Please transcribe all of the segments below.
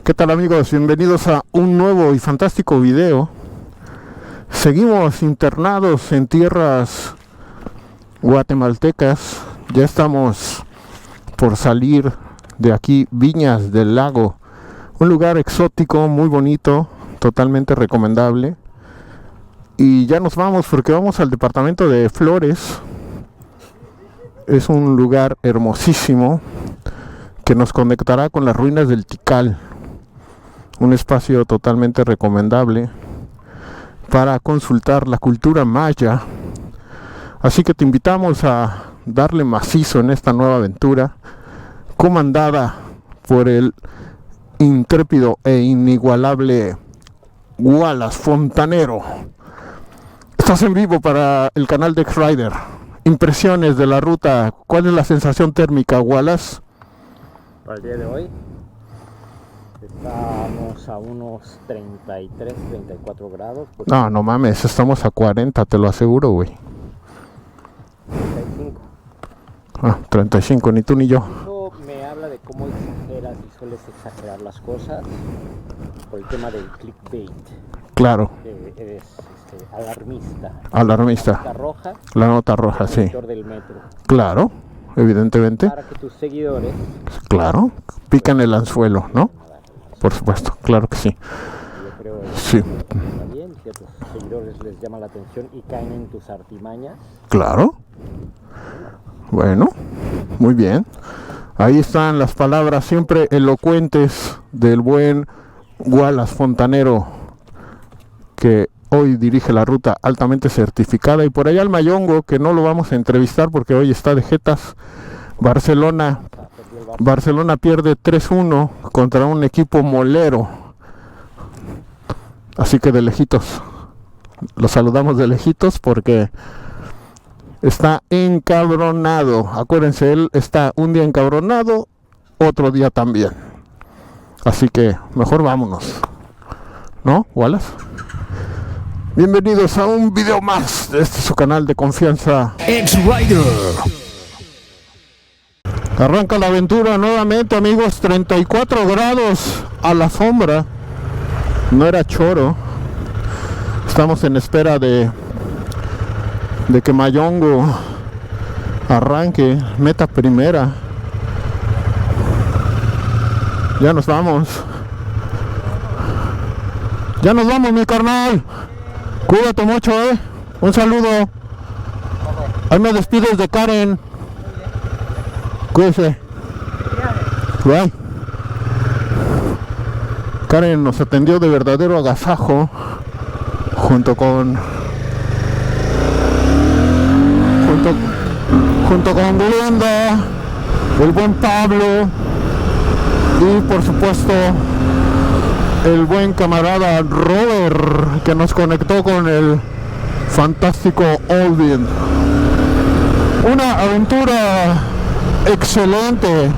¿Qué tal, amigos? Bienvenidos a un nuevo y fantástico video. Seguimos internados en tierras guatemaltecas. Ya estamos por salir de aquí, Viñas del Lago, un lugar exótico, muy bonito, totalmente recomendable. Y ya nos vamos porque vamos al departamento de Flores. Es un lugar hermosísimo que nos conectará con las ruinas del Tikal. Un espacio totalmente recomendable para consultar la cultura maya. Así que te invitamos a darle macizo en esta nueva aventura, comandada por el intrépido e inigualable Wallace Fontanero. Estás en vivo para el canal de X-Rider. Impresiones de la ruta. ¿Cuál es la sensación térmica, Wallace? Para el día de hoy estamos a unos 33, 34 grados. No mames, estamos a 40, te lo aseguro, güey. 35. 35, ni tú ni yo. Eso me habla de cómo exageras y sueles exagerar las cosas por el tema del clickbait. Claro. Eres alarmista. Alarmista. La nota roja. La nota roja, sí. Del metro. Claro, evidentemente. Para que tus seguidores... Claro, pican el anzuelo, ¿no? Por supuesto, claro que sí. Yo creo que sí. También, si a tus seguidores les llama la atención y caen en tus artimañas. Claro. Bueno, muy bien. Ahí están las palabras siempre elocuentes del buen Wallace Fontanero, que hoy dirige la ruta altamente certificada. Y por allá el Mayongo, que no lo vamos a entrevistar porque hoy está de jetas. Barcelona pierde 3-1 contra un equipo molero. Así que de lejitos. Lo saludamos de lejitos porque está encabronado. Acuérdense, él está un día encabronado, otro día también. Así que mejor vámonos. ¿No, Wallace? Bienvenidos a un video más de este su canal de confianza, X-Rider. Arranca la aventura nuevamente, amigos. 34 grados a la sombra. No era choro. Estamos en espera de que Mayongo arranque, meta primera. Ya nos vamos. Ya nos vamos, mi carnal. Cuídate mucho, Un saludo. Ahí me despides de Karen. Cuídese. Bye. Karen nos atendió de verdadero agasajo, junto con Glenda, el buen Pablo y por supuesto el buen camarada Robert, que nos conectó con el fantástico Olvin. Una aventura excelente.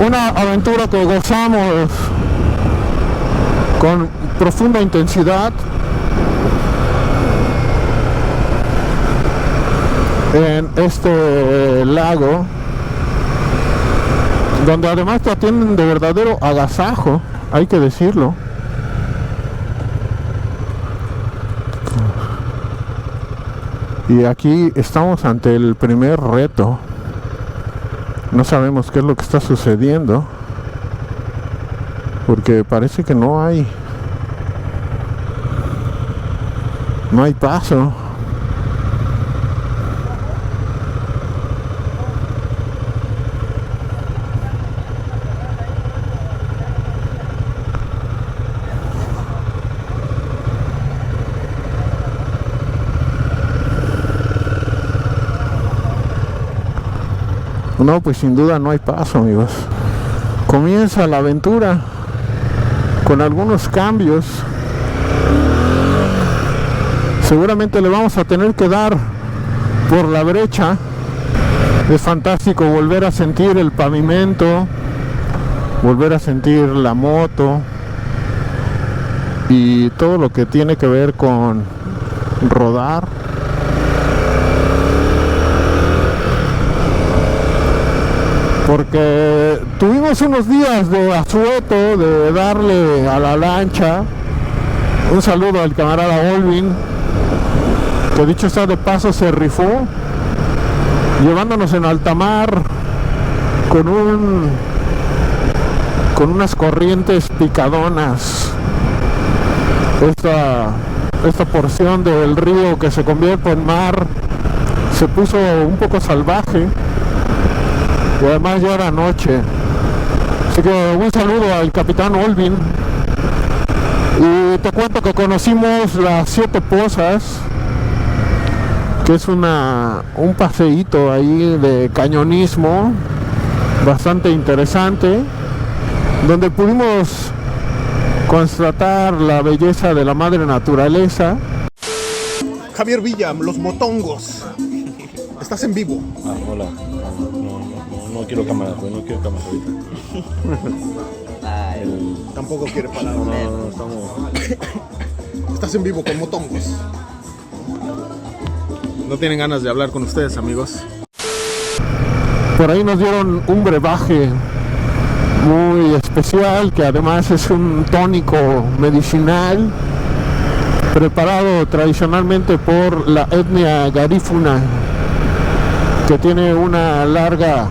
Una aventura que gozamos con profunda intensidad en este lago, donde además te atienden de verdadero agasajo, hay que decirlo. Y aquí estamos ante el primer reto. No sabemos qué es lo que está sucediendo, porque parece que no hay paso. No, pues sin duda no hay paso, amigos. Comienza la aventura con algunos cambios. Seguramente le vamos a tener que dar por la brecha. Es fantástico volver a sentir el pavimento, volver a sentir la moto y todo lo que tiene que ver con rodar. porque tuvimos unos días de asueto, de darle a la lancha. Un saludo al camarada Olvin, que dicho sea de paso se rifó, llevándonos en alta mar con unas corrientes picadonas. Esta porción del río que se convierte en mar se puso un poco salvaje y además ya era noche. Así que un saludo al capitán Olvin. Y te cuento que conocimos las 7 Pozas, que es un paseíto ahí de cañonismo bastante interesante, donde pudimos constatar la belleza de la madre naturaleza. Javier Villa, Los Motongos. Estás en vivo. Hola. No quiero cámara, güey. No quiero cámara ahorita. Tampoco quiere palabras. No, estamos... Estás en vivo con Motongos. No tienen ganas de hablar con ustedes, amigos. Por ahí nos dieron un brebaje muy especial, que además es un tónico medicinal preparado tradicionalmente por la etnia garífuna, que tiene una larga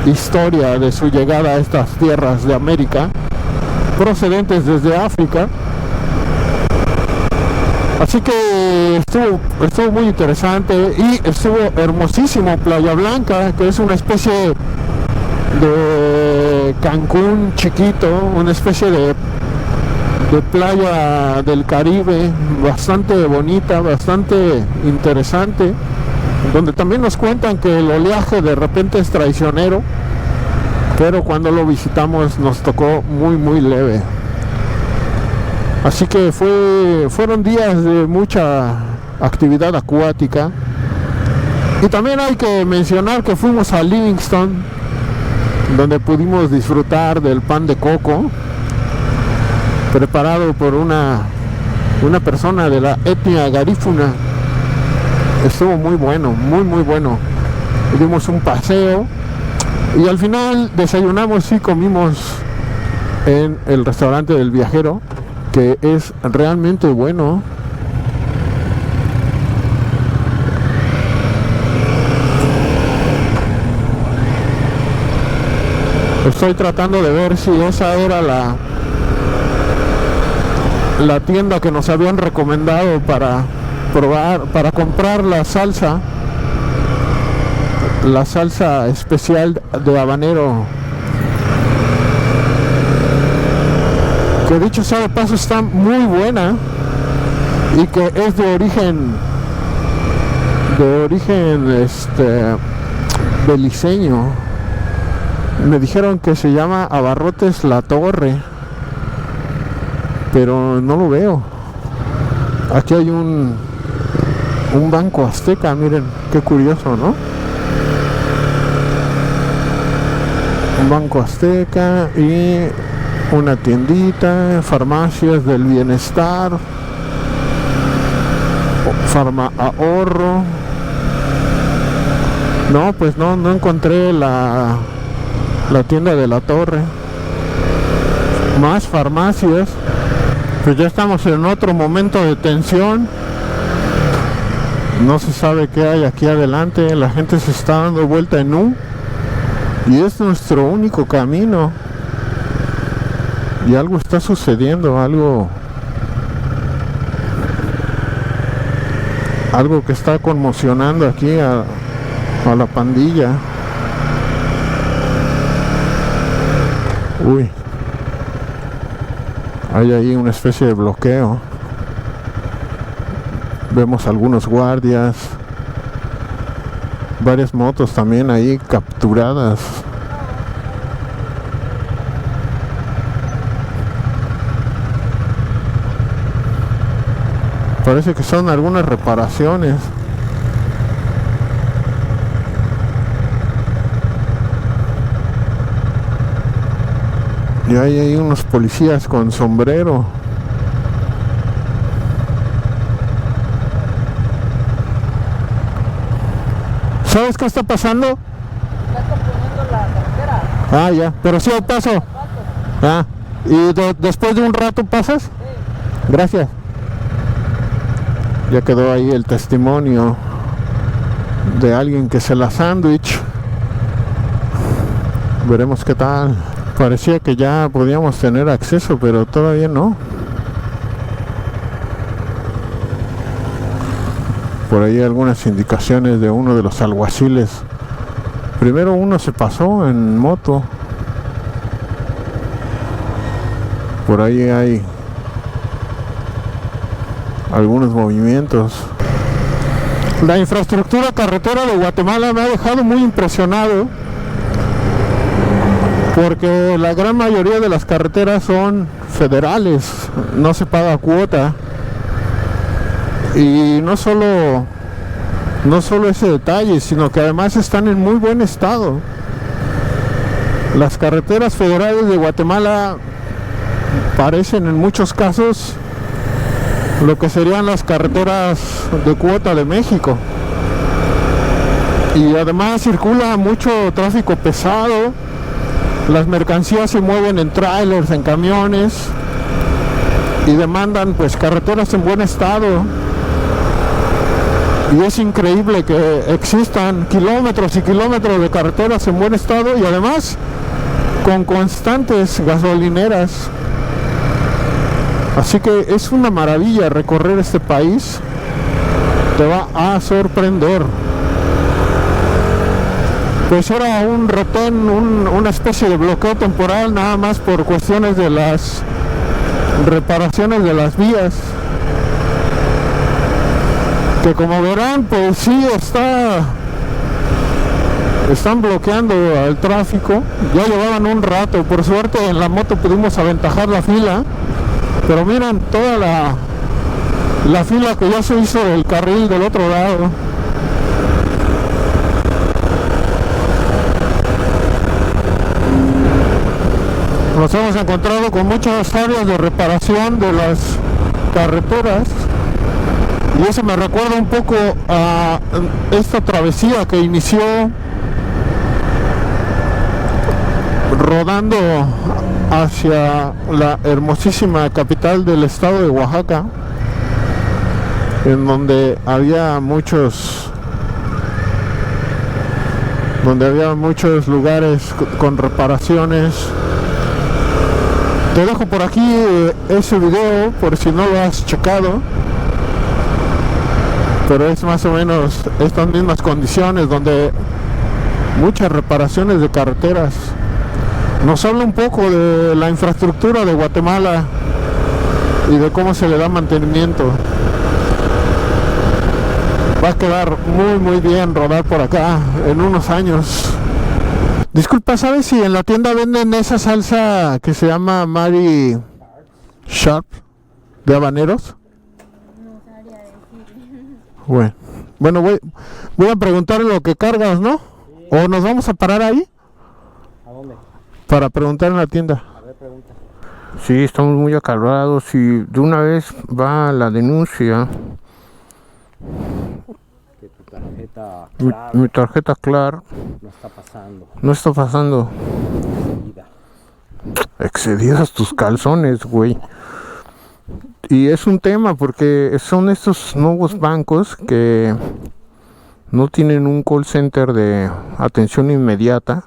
historia de su llegada a estas tierras de América, procedentes desde África. Así que estuvo muy interesante y estuvo hermosísimo Playa Blanca, que es una especie de Cancún chiquito, una especie de playa del Caribe bastante bonita, bastante interesante, donde también nos cuentan que el oleaje de repente es traicionero, pero cuando lo visitamos nos tocó muy leve. Así que fueron días de mucha actividad acuática. Y también hay que mencionar que fuimos a Livingston, donde pudimos disfrutar del pan de coco preparado por una persona de la etnia garífuna. Estuvo muy bueno, muy bueno. Dimos un paseo y al final desayunamos y comimos en el restaurante del Viajero, que es realmente bueno. Estoy tratando de ver si esa era la tienda que nos habían recomendado para probar, para comprar la salsa especial de habanero, que dicho sea de paso está muy buena y que es de origen beliceño. Me dijeron que se llama Abarrotes La Torre, pero no lo veo. Aquí hay un banco azteca, miren, qué curioso, ¿no? Un banco azteca y una tiendita, farmacias del bienestar, Farma Ahorro. No, pues no encontré la tienda de La Torre. Más farmacias. Pues ya estamos en otro momento de tensión. No se sabe qué hay aquí adelante. La gente se está dando vuelta en U. Y es nuestro único camino. Y algo está sucediendo. Algo que está conmocionando aquí a la pandilla. Uy, hay ahí una especie de bloqueo. Vemos algunos guardias, varias motos también ahí capturadas. Parece que son algunas reparaciones. Y hay ahí unos policías con sombrero. ¿Sabes qué está pasando? Está componiendo la carretera. Ah, ya, pero sí hay paso. Ah, ¿y después de un rato pasas? Gracias. Ya quedó ahí el testimonio de alguien que se la sándwich. Veremos qué tal. Parecía que ya podíamos tener acceso, pero todavía no. Por ahí algunas indicaciones de uno de los alguaciles. Primero uno se pasó en moto. Por ahí hay algunos movimientos. La infraestructura carretera de Guatemala me ha dejado muy impresionado, porque la gran mayoría de las carreteras son federales, no se paga cuota. Y no solo ese detalle, sino que además están en muy buen estado. Las carreteras federales de Guatemala parecen en muchos casos lo que serían las carreteras de cuota de México. Y además circula mucho tráfico pesado. Las mercancías se mueven en trailers, en camiones, y demandan pues carreteras en buen estado. Y es increíble que existan kilómetros y kilómetros de carreteras en buen estado, y además con constantes gasolineras. Así que es una maravilla recorrer este país. Te va a sorprender. Pues era un retén, una especie de bloqueo temporal, nada más por cuestiones de las reparaciones de las vías, que como verán pues sí están bloqueando el tráfico. Ya llevaban un rato, por suerte en la moto pudimos aventajar la fila, pero miren toda la fila que ya se hizo del carril del otro lado. Nos hemos encontrado con muchas áreas de reparación de las carreteras, y eso me recuerda un poco a esta travesía que inició rodando hacia la hermosísima capital del estado de Oaxaca, en donde había muchos lugares con reparaciones. Te dejo por aquí ese video por si no lo has checado, pero es más o menos estas mismas condiciones, donde muchas reparaciones de carreteras. Nos habla un poco de la infraestructura de Guatemala y de cómo se le da mantenimiento. Va a quedar muy muy bien rodar por acá en unos años. Disculpa, ¿sabes si en la tienda venden esa salsa que se llama Mary Sharp de habaneros? No sabría Bueno, decir. voy a preguntar lo que cargas, ¿no? ¿O nos vamos a parar ahí? ¿A dónde? Para preguntar en la tienda. A ver, pregunta. Sí, estamos muy acalorados y de una vez va la denuncia. Que tu tarjeta Mi tarjeta Clar no está pasando. Vida. Excedidas tus calzones, güey. Y es un tema porque son estos nuevos bancos que no tienen un call center de atención inmediata.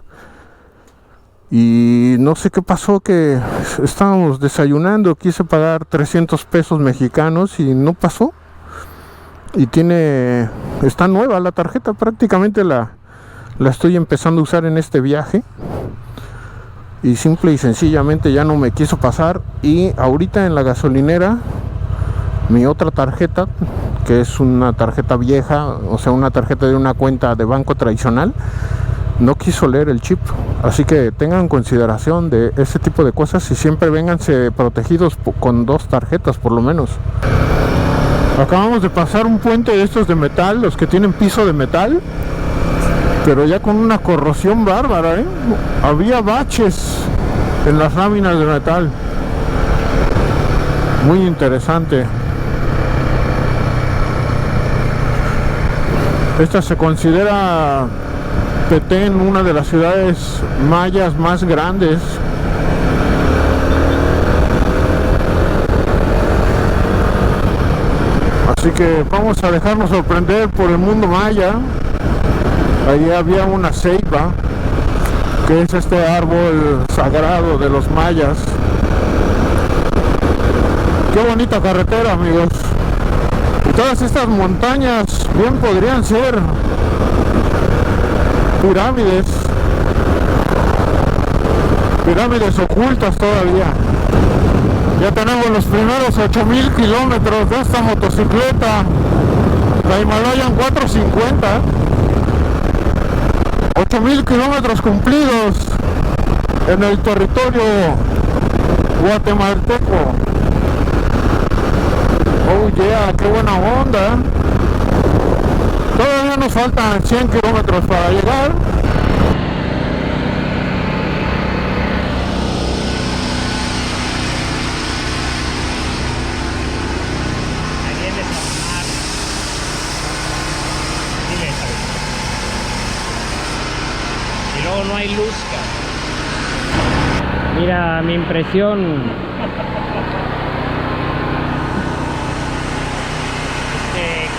Y no sé qué pasó, que estábamos desayunando, quise pagar 300 pesos mexicanos y no pasó. Y está nueva la tarjeta, prácticamente la estoy empezando a usar en este viaje. Y simple y sencillamente ya no me quiso pasar. Y ahorita en la gasolinera, mi otra tarjeta, que es una tarjeta vieja, o sea, una tarjeta de una cuenta de banco tradicional, no quiso leer el chip. Así que tengan consideración de ese tipo de cosas y siempre vénganse protegidos con 2 tarjetas por lo menos. Acabamos de pasar un puente de estos de metal, los que tienen piso de metal, pero ya con una corrosión bárbara, ¿eh? Había baches en las láminas de metal. Muy interesante. Esta se considera Petén, una de las ciudades mayas más grandes. Así que vamos a dejarnos sorprender por el mundo maya. Allí había una ceiba, que es este árbol sagrado de los mayas. Qué bonita carretera, amigos. Y todas estas montañas bien podrían ser pirámides ocultas todavía. Ya tenemos los primeros 8000 kilómetros de esta motocicleta, la Himalayan 450. 8000 kilómetros cumplidos en el territorio guatemalteco. Oh yeah, qué buena onda. Todavía nos faltan 100 kilómetros para llegar. Y luego no hay luz, cara. Mira, mi impresión.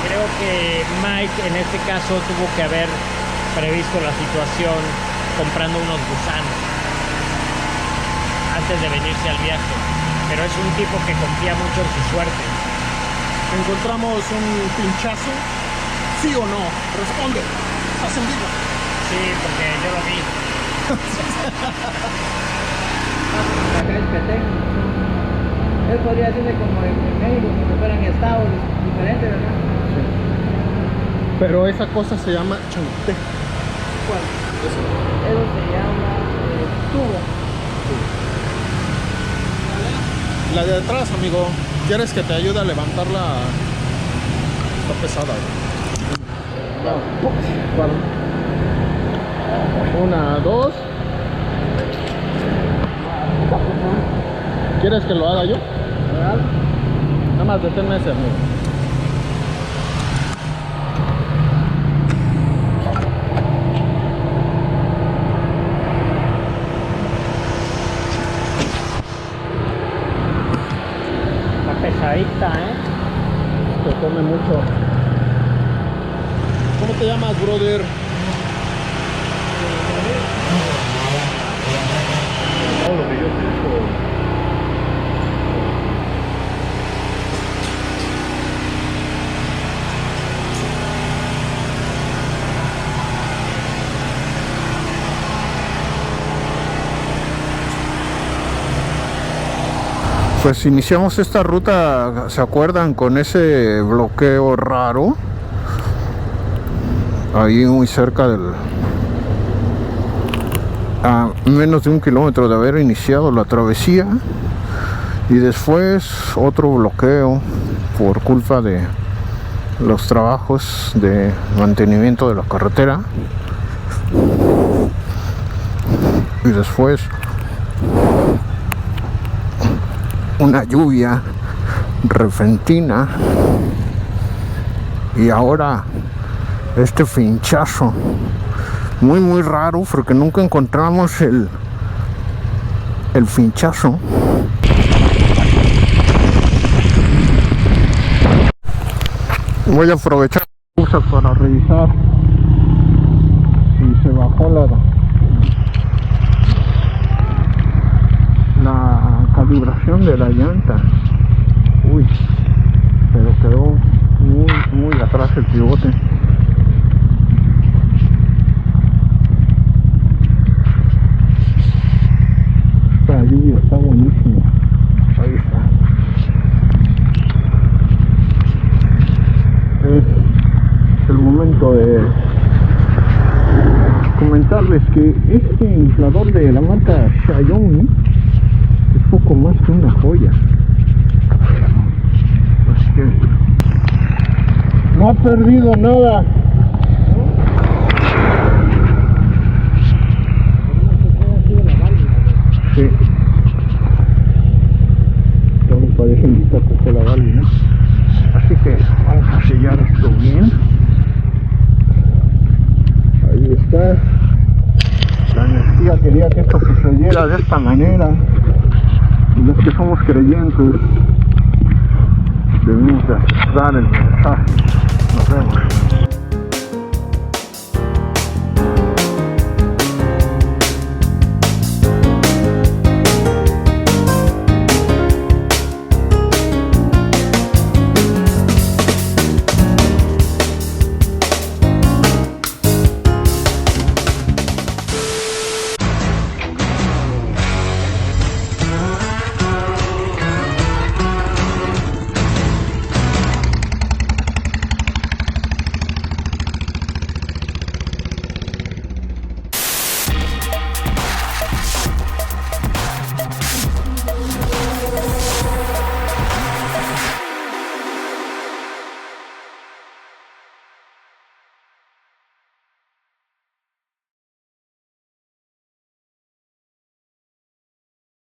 Creo que Mike en este caso tuvo que haber previsto la situación comprando unos gusanos antes de venirse al viaje, pero es un tipo que confía mucho en su suerte. ¿Encontramos un pinchazo? ¿Sí o no? Responde. ¿Estás en vivo? Sí, porque yo lo vi. Acá es Petén. Él podría decirle como en México, como fueran estados diferentes, ¿verdad? Sí. Pero esa cosa se llama chanté. ¿Cuál? Eso se llama tubo. La de atrás, amigo. ¿Quieres que te ayude a levantarla? Está pesada. Una, dos. ¿Quieres que lo haga yo? Nada más deténme ese, amigo. Está pesadita, Te come mucho. ¿Cómo te llamas, brother? Todo lo que yo pienso. Pues iniciamos esta ruta, ¿se acuerdan? Con ese bloqueo raro. Ahí muy cerca del... a menos de 1 kilómetro de haber iniciado la travesía. Y después otro bloqueo por culpa de los trabajos de mantenimiento de la carretera. Y después una lluvia repentina, y ahora este pinchazo muy raro, porque nunca encontramos el pinchazo. Voy a aprovechar para revisar si se bajó la calibración de la llanta. Uy, pero quedó muy atrás el pivote. Esta lluvia está buenísima. Ahí está. Es el momento de comentarles que este inflador de la marca Xiaomi es poco más que una joya. Así que no ha perdido nada. Sí. Todo parece indicar que fue la válvula. Así que vamos a sellar esto bien. Ahí está. La energía quería que esto sucediera de esta manera. Y los que somos creyentes debemos de dar el mensaje. Nos vemos.